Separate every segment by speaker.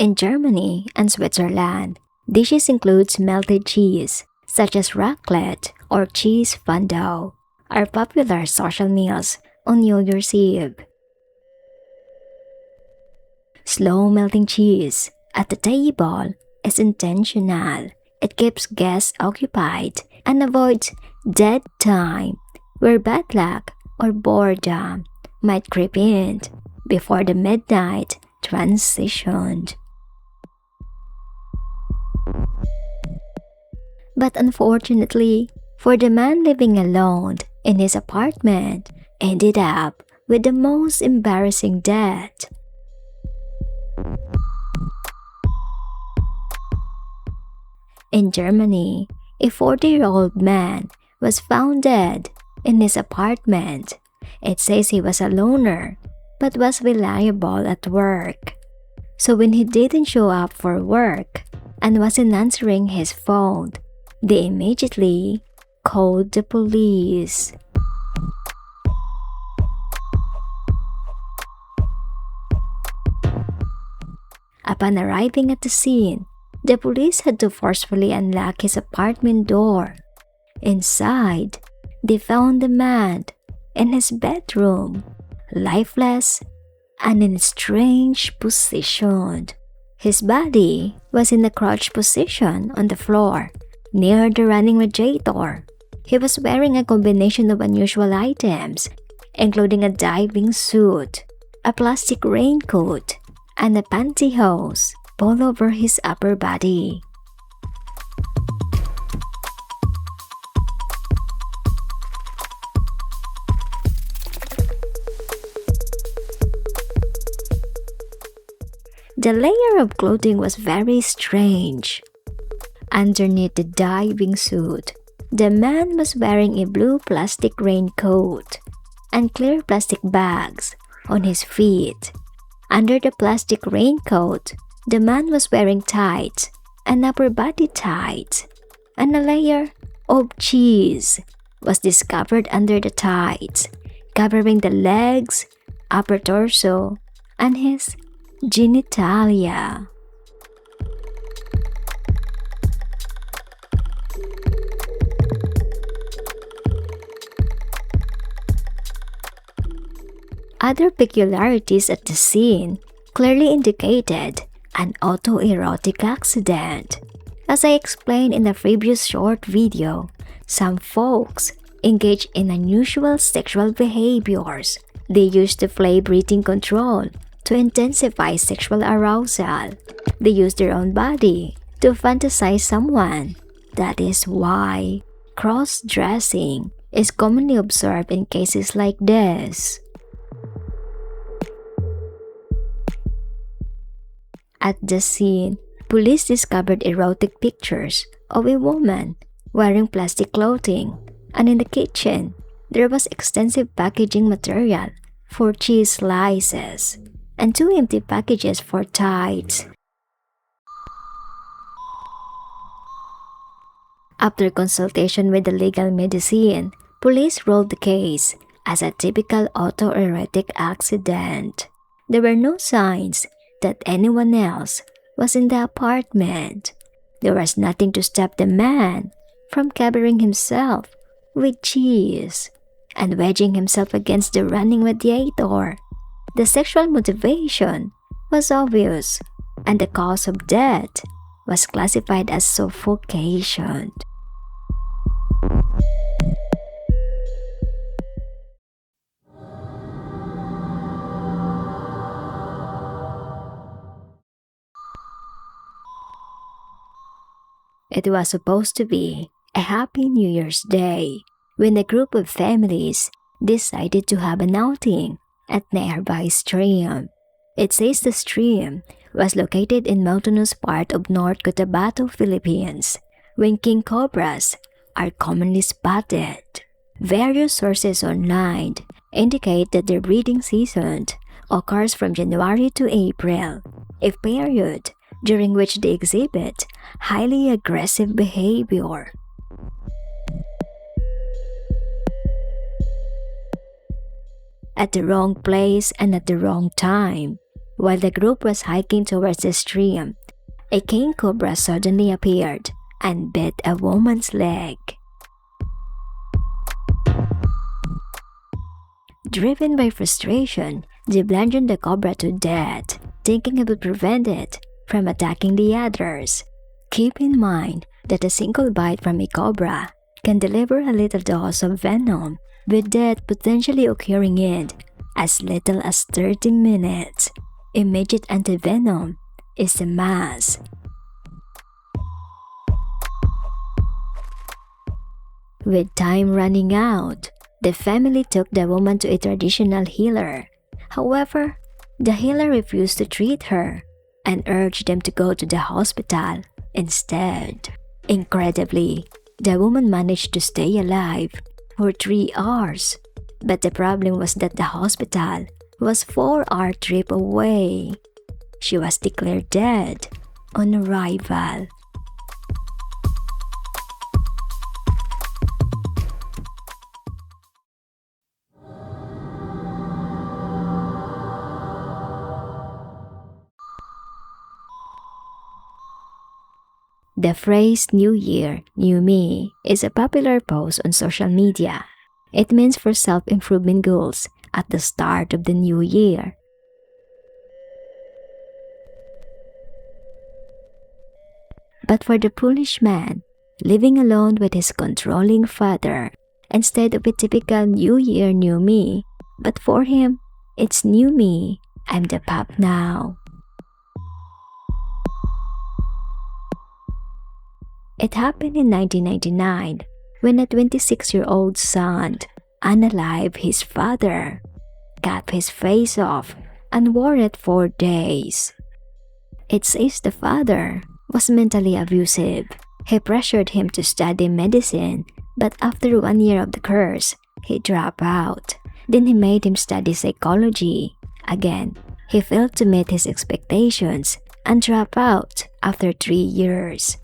Speaker 1: In Germany and Switzerland, dishes include melted cheese, such as raclette or cheese fondue, are popular social meals on New Year's Eve. Slow melting cheese at the table is intentional. It keeps guests occupied and avoids dead time, where bad luck or boredom might creep in before the midnight transitioned. But unfortunately, for the man living alone in his apartment, ended up with the most embarrassing death. In Germany, a 40-year-old man was found dead in his apartment. It says he was a loner, but was reliable at work. So when he didn't show up for work and wasn't answering his phone, they immediately called the police. Upon arriving at the scene, the police had to forcefully unlock his apartment door. Inside, they found the man in his bedroom, lifeless and in a strange position. His body was in a crouched position on the floor, near the running radiator. He was wearing a combination of unusual items, including a diving suit, a plastic raincoat, and a pantyhose all over his upper body. The layer of clothing was very strange. Underneath the diving suit, the man was wearing a blue plastic raincoat and clear plastic bags on his feet. Under the plastic raincoat, the man was wearing tights and upper body tights, and a layer of cheese was discovered under the tights, covering the legs, upper torso, and his genitalia. Other peculiarities at the scene clearly indicated an autoerotic accident. As I explained in the previous short video, some folks engage in unusual sexual behaviors. They use to play breathing control to intensify sexual arousal. They use their own body to fantasize someone. That is why cross-dressing is commonly observed in cases like this. At the scene, police discovered erotic pictures of a woman wearing plastic clothing, and in the kitchen, there was extensive packaging material for cheese slices and 2 empty packages for tights. After consultation with the legal medicine, police ruled the case as a typical autoerotic accident. There were no signs that anyone else was in the apartment. There was nothing to stop the man from covering himself with cheese and wedging himself against the running radiator. The sexual motivation was obvious, and the cause of death was classified as suffocation. It was supposed to be a happy New Year's Day when a group of families decided to have an outing at nearby stream. It says the stream was located in mountainous part of North Cotabato, Philippines, when king cobras are commonly spotted. Various sources online indicate that their breeding season occurs from January to April, a period during which they exhibit highly aggressive behavior. At the wrong place and at the wrong time, While the group was hiking towards the stream, a king cobra suddenly appeared and bit a woman's leg. Driven by frustration, they bludgeoned the cobra to death, thinking it would prevent it from attacking the others. Keep in mind that a single bite from a cobra can deliver a little dose of venom, with death potentially occurring in as little as 30 minutes. Immediate antivenom is a must. With time running out, the family took the woman to a traditional healer. However, the healer refused to treat her and urged them to go to the hospital instead. Incredibly, the woman managed to stay alive for 3 hours, but the problem was that the hospital was 4-hour trip away. She was declared dead on arrival. The phrase New Year, New Me is a popular post on social media. It means for self-improvement goals at the start of the new year. But for the foolish man, living alone with his controlling father, instead of a typical New Year, New Me, but for him, it's New Me, I'm the pop now. It happened in 1999 when a 26-year-old son unalived his father, cut his face off, and wore it for days. It says the father was mentally abusive. He pressured him to study medicine, but after 1 year of the course, he dropped out. Then he made him study psychology. Again, he failed to meet his expectations and dropped out after 3 years.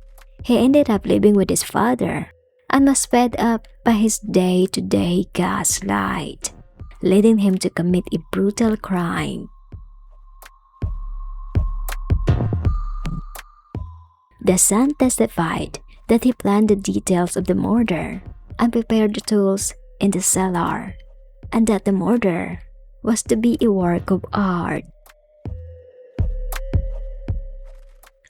Speaker 1: He ended up living with his father and was fed up by his day-to-day gaslight, leading him to commit a brutal crime. The son testified that he planned the details of the murder and prepared the tools in the cellar, and that the murder was to be a work of art.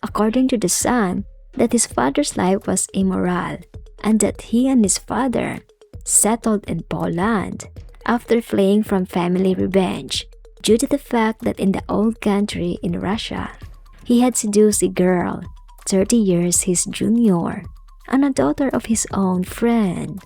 Speaker 1: According to the son, that his father's life was immoral and that he and his father settled in Poland after fleeing from family revenge due to the fact that in the old country in Russia, he had seduced a girl 30 years his junior and a daughter of his own friend.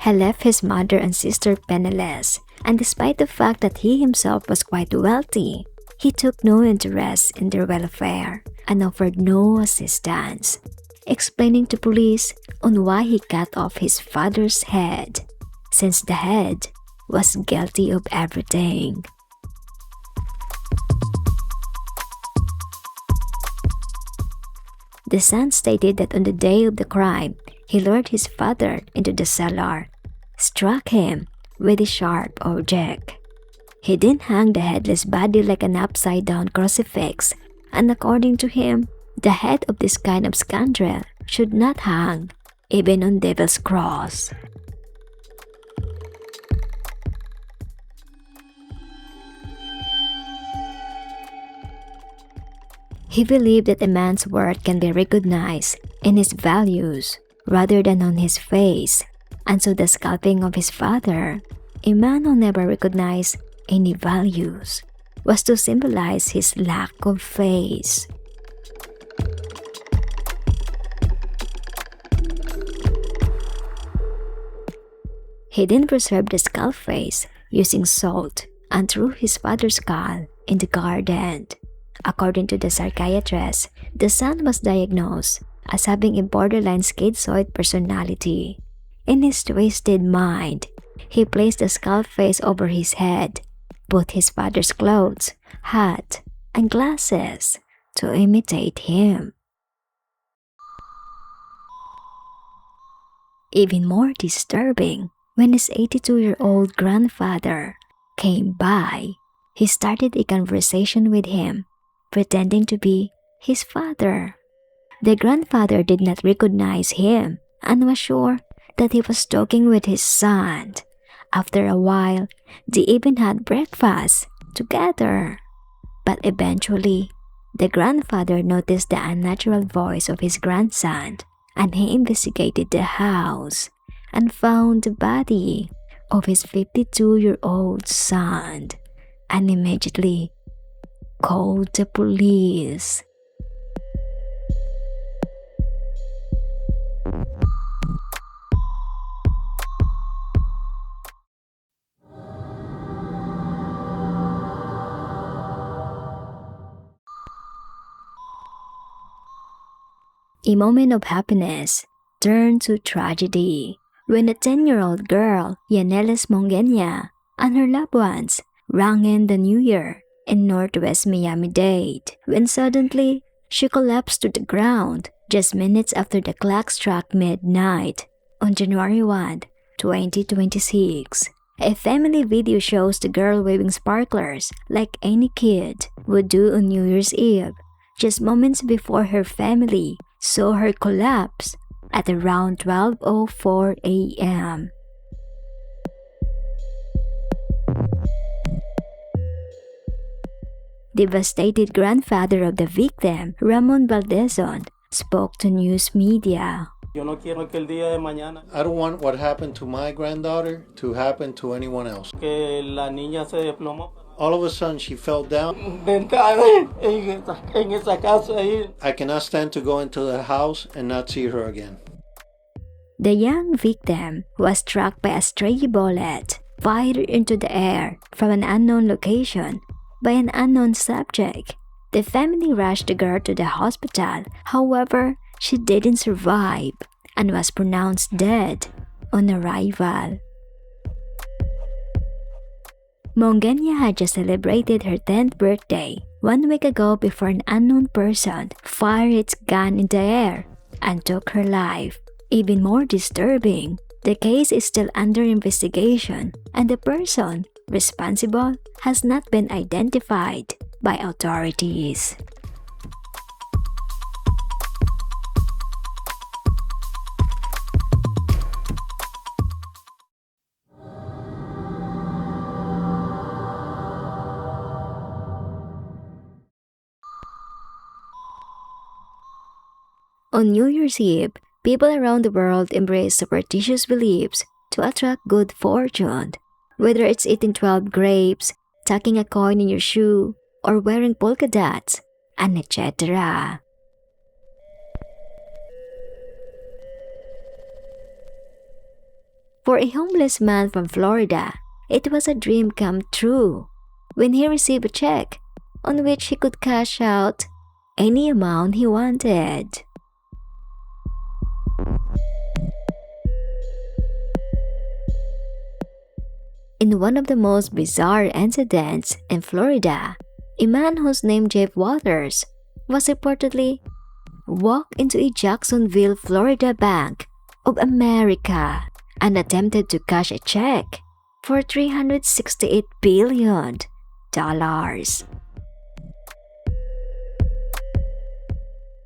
Speaker 1: He left his mother and sister penniless, and despite the fact that he himself was quite wealthy, he took no interest in their welfare and offered no assistance, explaining to police on why he cut off his father's head, since the head was guilty of everything. The son stated that on the day of the crime, he lured his father into the cellar, struck him with a sharp object. He then hung the headless body like an upside-down crucifix, and according to him, the head of this kind of scoundrel should not hang, even on Devil's Cross. He believed that a man's worth can be recognized in his values rather than on his face, and so the scalping of his father, a man who never recognized any values, was to symbolize his lack of face. He then preserved the skull face using salt and threw his father's skull in the garden. According to the psychiatrist, the son was diagnosed as having a borderline schizoid personality. In his twisted mind, he placed the skull face over his head, put his father's clothes, hat, and glasses to imitate him. Even more disturbing, when his 82-year-old grandfather came by, he started a conversation with him, pretending to be his father. The grandfather did not recognize him and was sure that he was talking with his son. After a while, they even had breakfast together. But eventually, the grandfather noticed the unnatural voice of his grandson, and he investigated the house and found the body of his 52-year-old son and immediately called the police. A moment of happiness turned to tragedy when a 10-year-old girl, Yanelis Mongenia, and her loved ones rang in the New Year in Northwest Miami-Dade when suddenly she collapsed to the ground just minutes after the clock struck midnight on January 1, 2026. A family video shows the girl waving sparklers like any kid would do on New Year's Eve, just moments before her family saw her collapse at around 12:04 a.m. Devastated grandfather of the victim, Ramon Valdezon, spoke to news media.
Speaker 2: I don't want what happened to my granddaughter to happen to anyone else. All of a sudden, she fell down. I cannot stand to go into the house and not see her again.
Speaker 1: The young victim was struck by a stray bullet fired into the air from an unknown location by an unknown subject. The family rushed the girl to the hospital. However, she didn't survive and was pronounced dead on arrival. Mongenia had just celebrated her 10th birthday 1 week ago before an unknown person fired its gun in the air and took her life. Even more disturbing, the case is still under investigation and the person responsible has not been identified by authorities. On New Year's Eve, people around the world embrace superstitious beliefs to attract good fortune, whether it's eating 12 grapes, tucking a coin in your shoe, or wearing polka dots, and etc. For a homeless man from Florida, it was a dream come true when he received a check on which he could cash out any amount he wanted. In one of the most bizarre incidents in Florida, a man whose name Jeff Waters was reportedly walked into a Jacksonville, Florida Bank of America and attempted to cash a check for $368 billion.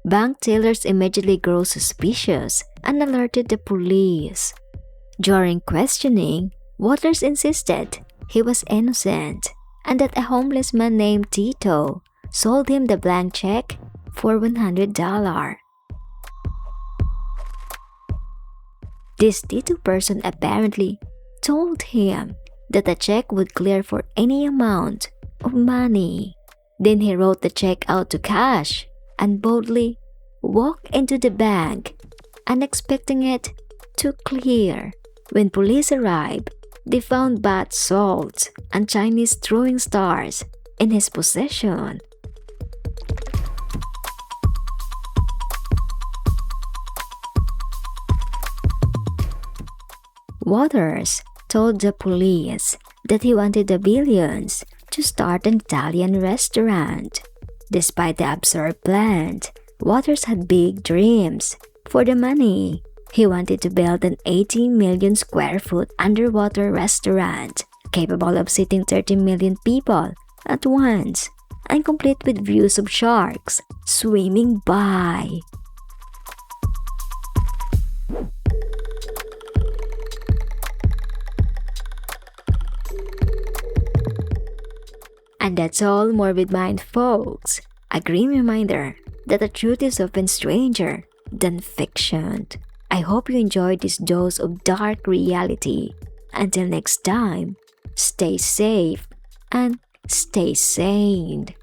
Speaker 1: Bank tellers immediately grew suspicious and alerted the police. During questioning, Waters insisted he was innocent and that a homeless man named Tito sold him the blank check for $100. This Tito person apparently told him that the check would clear for any amount of money. Then he wrote the check out to cash and boldly walked into the bank, unexpecting it to clear. When police arrived, they found bath salts and Chinese throwing stars in his possession. Waters told the police that he wanted the billions to start an Italian restaurant. Despite the absurd plan, Waters had big dreams. For the money, he wanted to build an 18 million square foot underwater restaurant capable of seating 30 million people at once and complete with views of sharks swimming by. And that's all Morbid Mind, folks. A grim reminder that the truth is often stranger than fiction. I hope you enjoyed this dose of dark reality. Until next time, stay safe and stay sane.